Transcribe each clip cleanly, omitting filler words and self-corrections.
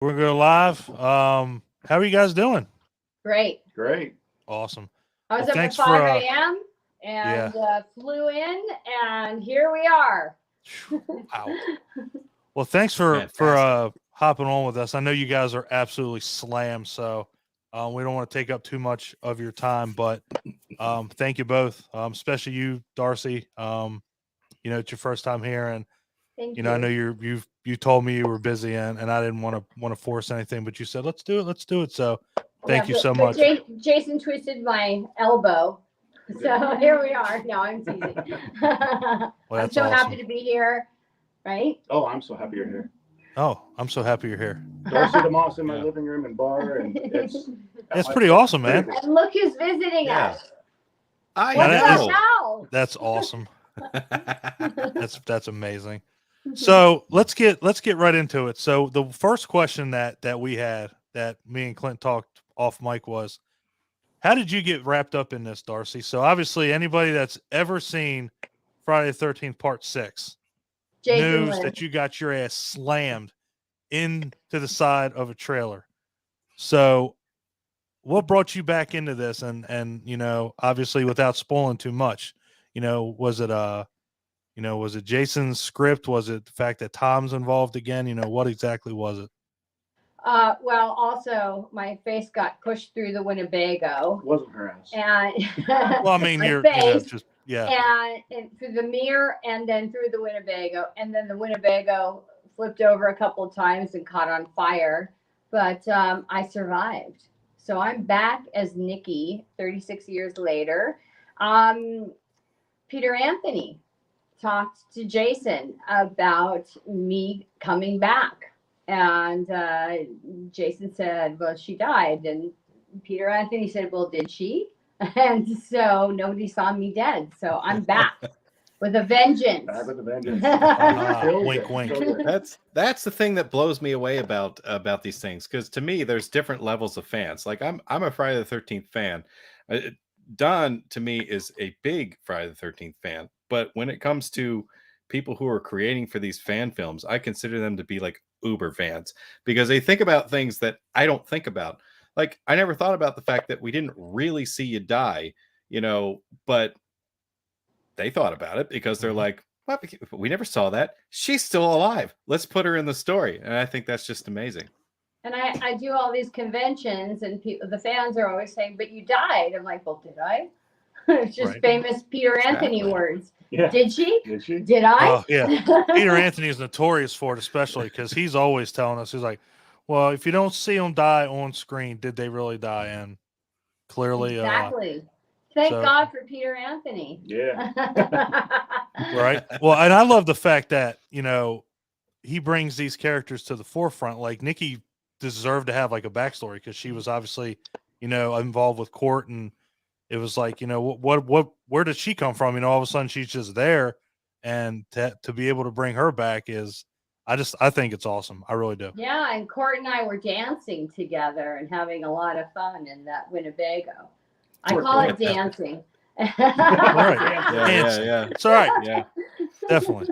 We're going live. How are you guys doing? Great. Awesome. I was Well, up at thanks 5 for a.m. and flew in, and here we are. Wow. Well, thanks for hopping on with us. I know you guys are absolutely slammed, so we don't want to take up too much of your time, but thank you both, especially you, Darcy. It's your first time here, and Thank you. I know you told me you were busy, and I didn't want to force anything, but you said let's do it. So thank you so much. Jason twisted my elbow, so here we are. No, I'm teasing. Well, I'm so happy to be here. Right? Oh, I'm so happy you're here. Oh, I'm so happy you're here. Darcy DeMoss in my living room and bar, and it's pretty awesome, man. And look who's visiting us. I know. That's awesome. That's amazing. So let's get right into it. So the first question that we had, that me and Clint talked off mic, was, how did you get wrapped up in this, Darcy? So obviously anybody that's ever seen Friday the 13th Part 6 knows that you got your ass slammed into the side of a trailer. So what brought you back into this? And obviously without spoiling too much, was it Jason's script? Was it the fact that Tom's involved again? What exactly was it? Well, also my face got pushed through the Winnebago. It wasn't her ass. And well, I mean, your face, and through the mirror, and then through the Winnebago, and then the Winnebago flipped over a couple of times and caught on fire, but I survived. So I'm back as Nikki 36 years later. Peter Anthony talked to Jason about me coming back, and Jason said, well, she died, and Peter Anthony said, well, did she? And so nobody saw me dead, so I'm back with a vengeance. Back with a vengeance. Wink, wink. That's the thing that blows me away about these things, because to me there's different levels of fans. Like I'm a Friday the 13th fan. Don to me is a big Friday the 13th fan, but when it comes to people who are creating for these fan films, I consider them to be like uber fans, because they think about things that I don't think about. Like, I never thought about the fact that we didn't really see you die, but they thought about it because they're like, what? We never saw that. She's still alive. Let's put her in the story. And I think that's just amazing. And I do all these conventions, and the fans are always saying, but you died. I'm like, well, did I? It's just famous Peter Anthony words. Yeah. Did she? Did she? Did I? Oh, yeah. Peter Anthony is notorious for it, especially because he's always telling us, he's like, well, if you don't see them die on screen, did they really die? And clearly, exactly. Thank God for Peter Anthony. Yeah. Right. Well, and I love the fact that, he brings these characters to the forefront. Like Nikki deserved to have like a backstory, because she was obviously, involved with Court, and it was like, where did she come from? All of a sudden she's just there, and to be able to bring her back is, I think it's awesome. I really do. Yeah, and Court and I were dancing together and having a lot of fun in that Winnebago. I call it dancing. All right. Yeah. It's all right. Yeah. Definitely.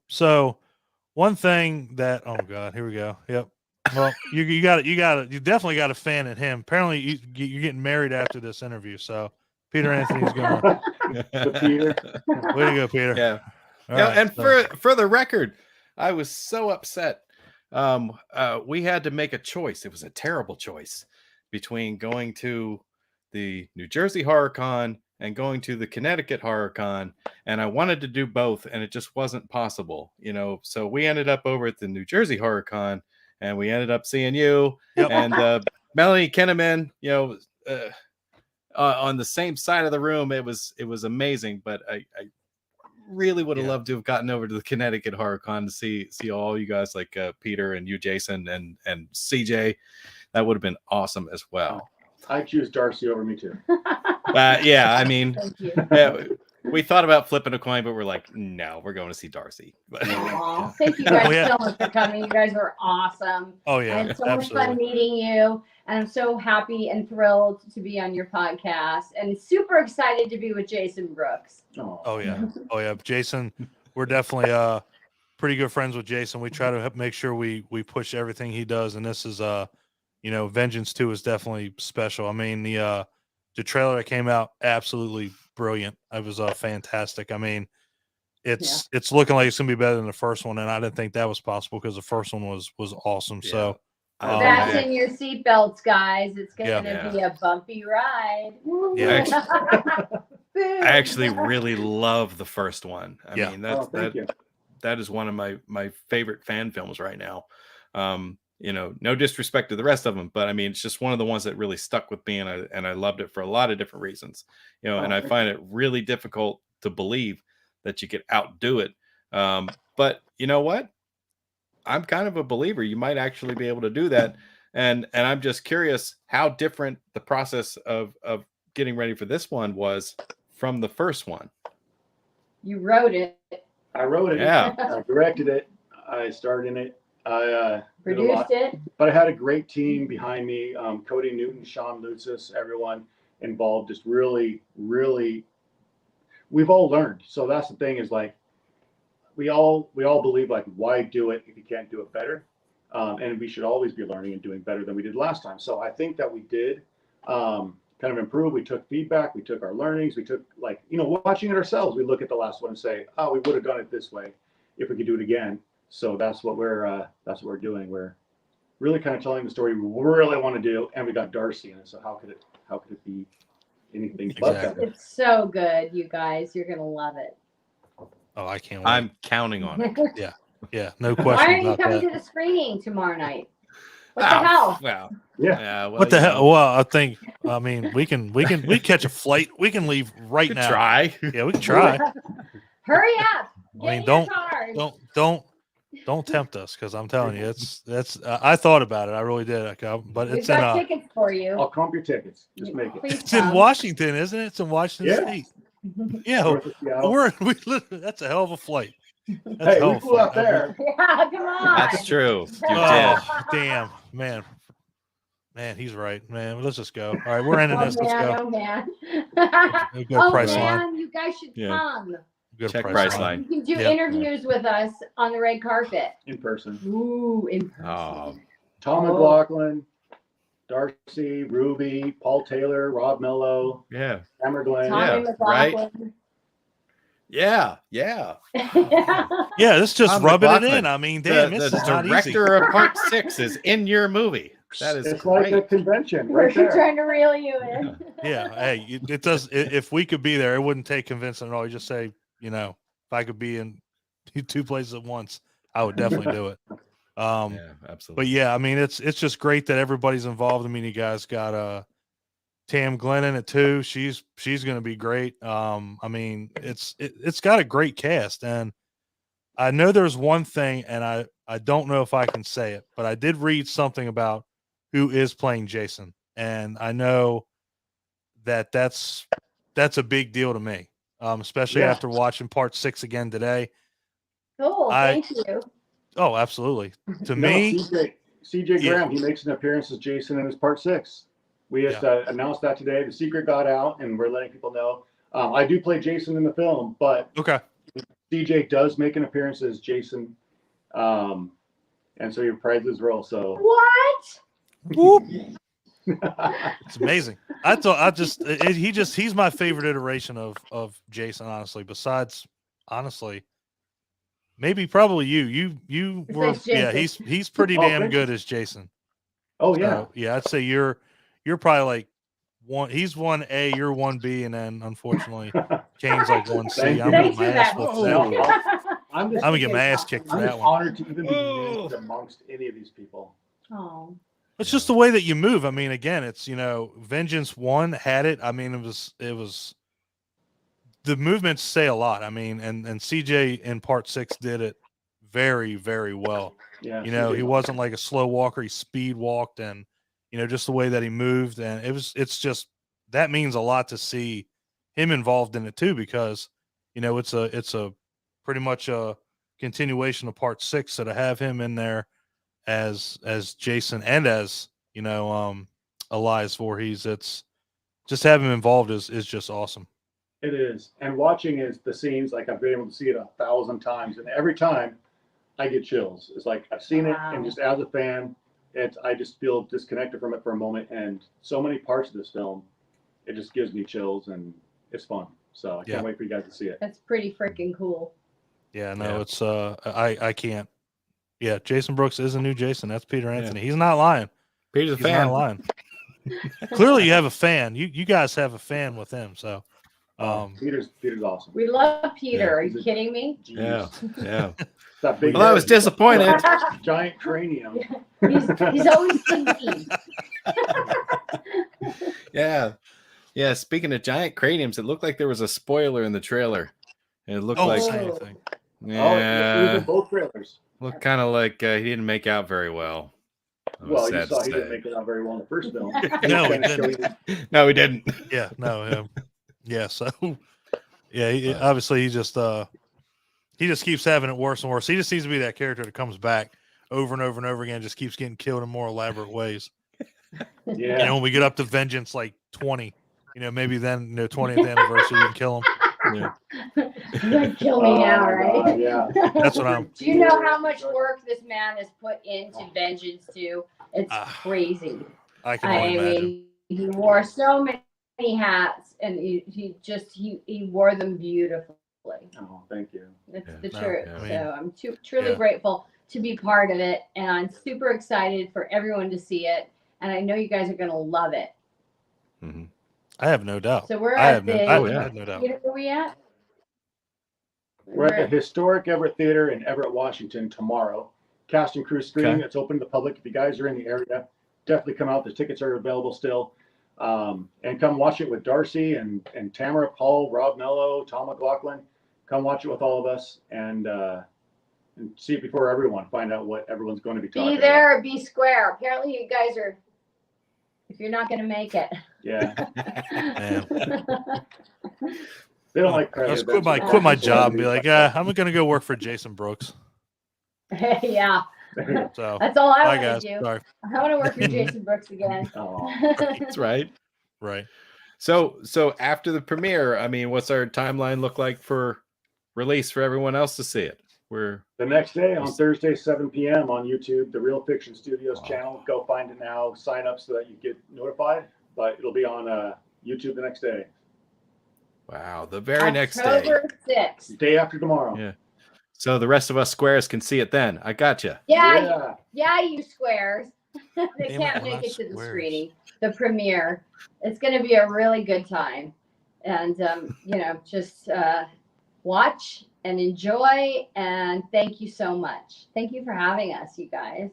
So one thing that, oh God, here we go. Yep. Well, you definitely got a fan in him. Apparently you're getting married after this interview. So Peter Anthony's going to, Peter. way to go, Peter. Yeah. Right, and for the record, I was so upset. We had to make a choice. It was a terrible choice between going to the New Jersey Horror Con and going to the Connecticut Horror Con, and I wanted to do both, and it just wasn't possible, So we ended up over at the New Jersey Horror Con, and we ended up seeing you and Melanie Kinnaman, on the same side of the room. It was amazing, but I really would have loved to have gotten over to the Connecticut Horror Con to see all you guys, like Peter and you, Jason, and CJ. That would have been awesome as well. I choose Darcy over me too. Yeah, I mean, Thank you. we thought about flipping a coin, but we're like, no, we're going to see Darcy. Aww, thank you guys so much for coming. You guys were awesome. Oh yeah, I had so much fun meeting you, and I'm so happy and thrilled to be on your podcast, and super excited to be with Jason Brooks. Oh yeah. Jason, we're definitely pretty good friends with Jason. We try to make sure we push everything he does, and this is Vengeance 2 is definitely special. I mean, the trailer that came out, absolutely brilliant. It was fantastic. I mean, it's looking like it's gonna be better than the first one, and I didn't think that was possible because the first one was awesome. Yeah. So fasten your seatbelts, guys. It's gonna Yeah. be a bumpy ride. Yeah. I actually really love the first one. I mean, thank you. that is one of my favorite fan films right now. No disrespect to the rest of them, but I mean, it's just one of the ones that really stuck with me, and I loved it for a lot of different reasons. And I find it really difficult to believe that you could outdo it. But you know what? I'm kind of a believer you might actually be able to do that. And I'm just curious how different the process of getting ready for this one was from the first one. You wrote it. I wrote it. Yeah. I directed it. I starred in it. I Produced it. But I had a great team behind me. Cody Newton, Sean Lutzis, everyone involved. Just really, really, we've all learned. So that's the thing is like, we all believe like, why do it if you can't do it better? And we should always be learning and doing better than we did last time. So I think that we did kind of improve. We took feedback. We took our learnings. We took watching it ourselves. We look at the last one and say, oh, we would have done it this way if we could do it again. So that's what we're doing. We're really kind of telling the story we really want to do, and we got Darcy in it. So how could it be anything but that? It's so good, you guys. You're gonna love it. Oh, I can't wait. I'm counting on it. Yeah, no Why question aren't you about coming that. to the screening tomorrow night? What the hell? Well, Yeah. well, What the hell? Well, I mean, we catch a flight. We can leave right now. Try. Yeah, we can try. Hurry up! I mean, Get in your cars. don't tempt us, because I'm telling you, that's. I thought about it. I really did. But We've it's got in tickets for you. I'll comp your tickets. Just make it. Please it's in come. Washington, isn't it? It's in Washington State. Yeah, North of Seattle. that's a hell of a flight. That's a Hey, hell we of a flew out flight. there. Yeah, come on. That's true. You did. Oh, damn, man, he's right, man. Let's just go. All right, we're ending this. Let's go. Oh man. We'll go Oh Priceline. man, you guys should Yeah. come. Go to Check You Priceline. can do Yep. interviews with us on the red carpet. In person. Ooh, in person. Oh, Tom McLaughlin, Darcy, Ruby, Paul Taylor, Rob Mello, yeah. Hammer Glenn. Tommy McLaughlin. Yeah. Yeah. Yeah, this just Tom rubbing it McLaughlin, in. I mean, damn, The this is not easy. director of Part 6 is in your movie. That is It's great. like a convention We're right there. trying to reel you in. Yeah, hey, it does. If we could be there, it wouldn't take convincing at all. You just say, if I could be in two places at once, I would definitely do it. Yeah, absolutely. But yeah, I mean, it's just great that everybody's involved. I mean, you guys got Tam Glenn in it too. She's going to be great. I mean, it's got a great cast, and I know there's one thing, and I don't know if I can say it, but I did read something about who is playing Jason, and I know that's a big deal to me, especially Yeah. after watching Part 6 again today. Cool. Thank you. Oh, absolutely. To No, me, CJ Yeah. Graham, he makes an appearance as Jason in his Part 6. We just announced that today. The secret got out, and we're letting people know. I do play Jason in the film, but okay. CJ does make an appearance as Jason, and so he reprised his role. So What? Whoop. It's amazing. He's my favorite iteration of Jason, honestly. Besides, maybe probably you were, Besides Jason. he's pretty Oh, damn thank good as Jason. oh yeah, So, yeah, I'd say you're probably like one. He's 1A, you're 1B, and then unfortunately Kane's like 1C. Thank I'm you. gonna Thanks get my for ass that. whooped for that one. I'm I'm gonna get my ass kicked for I'm that just one. honored to even be Oh. named amongst any of these people. Oh. It's just the way that you move. I mean, again, it's Vengeance 1 had it. I mean, it was the movements say a lot. I mean, and CJ in Part 6 did it very, very well. Yeah, He wasn't like a slow walker. He speed walked, and just the way that he moved, and it's just that means a lot to see him involved in it too, because it's a pretty much a continuation of Part 6. So to have him in there as Jason and as Elias Voorhees, it's just having him involved is just awesome. It is. And watching is the scenes, like I've been able to see it 1,000 times. And every time I get chills. It's like I've seen it, and Wow. just as a fan, I just feel disconnected from it for a moment. And so many parts of this film, it just gives me chills, and it's fun. So I can't wait for you guys to see it. That's pretty freaking cool. Yeah, no, Yeah. it's I can't. Yeah, Jason Brooks is a new Jason. That's Peter Anthony. He's not lying. Peter's a He's fan. not lying. Clearly, you have a fan. You guys have a fan with him. So, Peter's awesome. We love Peter. Yeah. Are you kidding me? Yeah, yeah. That big Well, I was head, disappointed. giant cranium. he's always thinking. Yeah, yeah. Speaking of giant craniums, it looked like there was a spoiler in the trailer. It looked don't like, say anything. Oh, it was yeah, in both trailers. looked kind of like he didn't make out very well. I was Well, you sad saw to he didn't say. make it out very well in the first film. No, he didn't. No, he didn't. Yeah, no, yeah. So, yeah, But- obviously he just keeps having it worse and worse. He just seems to be that character that comes back over and over and over again, just keeps getting killed in more elaborate ways. Yeah. You know, when we get up to Vengeance like 20, maybe then 20th anniversary, we can kill him. Yeah. You're gonna kill me now, right? Yeah. That's what I'm. Do you know how much work this man has put into Vengeance 2? It's crazy. I can I only imagine. mean, he wore so many hats, and he wore them beautifully. Oh, thank you. That's Yeah. the No, truth. I mean, So I'm truly yeah. grateful to be part of it, and I'm super excited for everyone to see it. And I know you guys are gonna love it. Mhm. I have no doubt. So we're I at have no, the. I Oh, yeah. have no doubt. You know where we at? We're at the historic Everett Theater in Everett, Washington tomorrow. Cast and crew screening. Okay. It's open to the public. If you guys are in the area, definitely come out. The tickets are available still. And come watch it with Darcy and Tamara, Paul, Rob Mello, Tom McLaughlin. Come watch it with all of us and see it before everyone. Find out what everyone's going to be talking Be there or be square. Apparently, you guys are. If you're not gonna make it. about. Yeah. They don't like I credit. just quit my job and be like, I'm gonna go work for Jason Brooks. Yeah, So that's all I bye want guys. to do. Sorry. I want to work for Jason Brooks again. Oh. That's right. Right. So after the premiere, I mean, what's our timeline look like for release for everyone else to see it? We're The next day on Thursday, 7 p.m. on YouTube, the Real Fiction Studios Wow. channel. Go find it now. Sign up so that you get notified. But it'll be on YouTube the next day. wow, the very next day. October 6th. Day after tomorrow. Yeah. So the rest of us squares can see it then. I gotcha. Yeah, you squares. They Damn it, can't we're make not it to the squares. screening, the premiere. It's going to be a really good time, and just watch and enjoy. And thank you so much. Thank you for having us, you guys.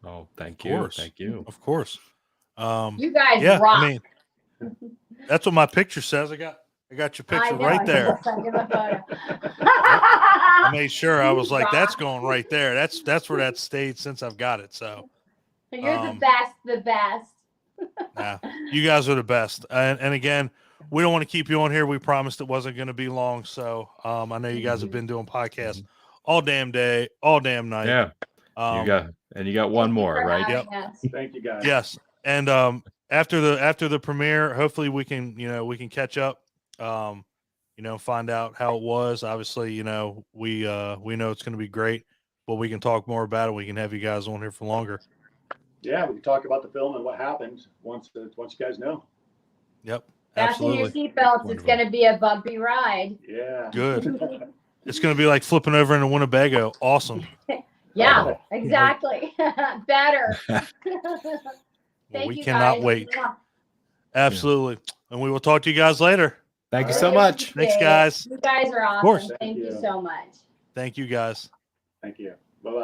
Oh, thank Of you. course. Thank you. Of course. You guys Yeah, rock. I mean, that's what my picture says. I got your picture know, right I there. just sent you my photo. I made sure. I was like, Rock. that's going right there. That's where that stayed since I've got it. So You're the best. nah, you guys are the best. And again, we don't want to keep you on here. We promised it wasn't going to be long. So I know you guys have been doing podcasts all damn day, all damn night. Yeah. You got one more, right? Yep. Thank you guys. Yes. And after the premiere, hopefully we can catch up. Find out how it was. Obviously, we know it's going to be great, but we can talk more about it. We can have you guys on here for longer. Yeah, we can talk about the film and what happened once you guys know. Yep. Fasten your Absolutely. seatbelts. It's Wonderful. going to be a bumpy ride. Yeah. Good. It's going to be like flipping over into Winnebago. Awesome. Yeah, Oh. exactly. Better. Well, Thank we you cannot guys. wait. Absolutely. And we will talk to you guys later. Thank you All so right. much. Thanks, guys. You guys are awesome. course. Thank you so much. Thank you guys. Thank you. Bye-bye.